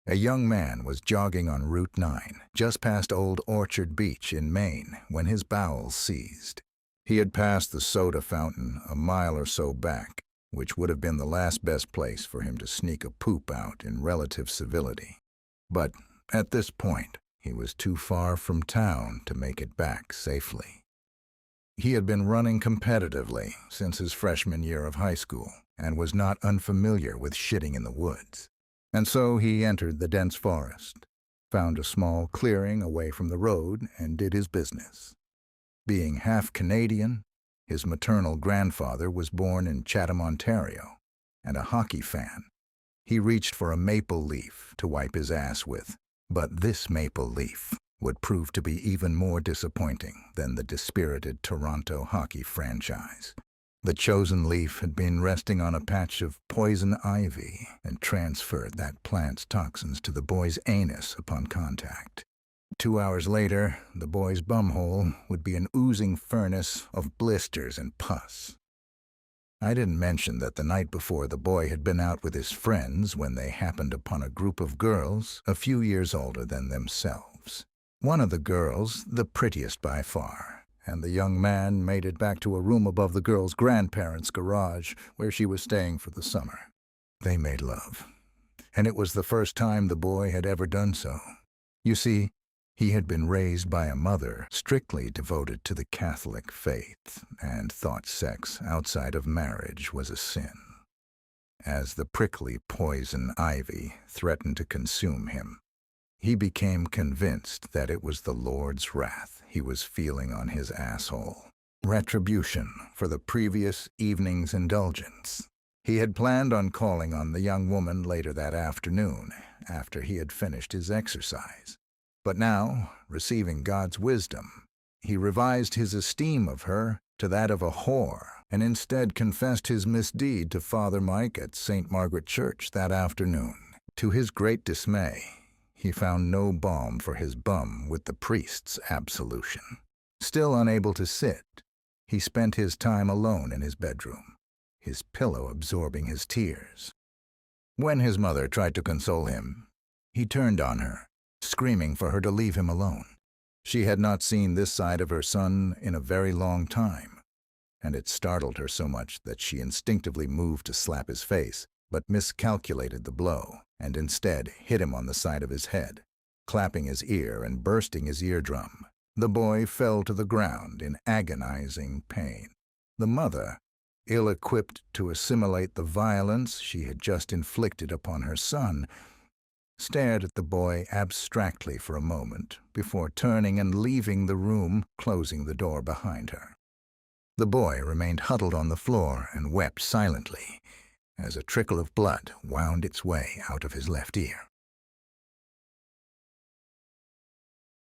A young man was jogging on Route 9, just past Old Orchard Beach in Maine, when his bowels seized. He had passed the soda fountain a mile or so back, which would have been the last best place for him to sneak a poop out in relative civility. But at this point, he was too far from town to make it back safely. He had been running competitively since his freshman year of high school and was not unfamiliar with shitting in the woods. And so he entered the dense forest, found a small clearing away from the road, and did his business. Being half Canadian, his maternal grandfather was born in Chatham, Ontario, and a hockey fan. He reached for a maple leaf to wipe his ass with, but this maple leaf would prove to be even more disappointing than the dispirited Toronto hockey franchise. The chosen leaf had been resting on a patch of poison ivy and transferred that plant's toxins to the boy's anus upon contact. 2 hours later, the boy's bumhole would be an oozing furnace of blisters and pus. I didn't mention that the night before the boy had been out with his friends when they happened upon a group of girls a few years older than themselves. One of the girls, the prettiest by far, and the young man made it back to a room above the girl's grandparents' garage where she was staying for the summer. They made love, and it was the first time the boy had ever done so. You see, he had been raised by a mother strictly devoted to the Catholic faith and thought sex outside of marriage was a sin. As the prickly poison ivy threatened to consume him, he became convinced that it was the Lord's wrath he was feeling on his asshole. Retribution for the previous evening's indulgence. He had planned on calling on the young woman later that afternoon, after he had finished his exercise. But now, receiving God's wisdom, he revised his esteem of her to that of a whore, and instead confessed his misdeed to Father Mike at St. Margaret Church that afternoon. To his great dismay, he found no balm for his bum with the priest's absolution. Still unable to sit, he spent his time alone in his bedroom, his pillow absorbing his tears. When his mother tried to console him, he turned on her, screaming for her to leave him alone. She had not seen this side of her son in a very long time, and it startled her so much that she instinctively moved to slap his face, but miscalculated the blow, and instead hit him on the side of his head, clapping his ear and bursting his eardrum. The boy fell to the ground in agonizing pain. The mother, ill-equipped to assimilate the violence she had just inflicted upon her son, stared at the boy abstractly for a moment before turning and leaving the room, closing the door behind her. The boy remained huddled on the floor and wept silently as a trickle of blood wound its way out of his left ear.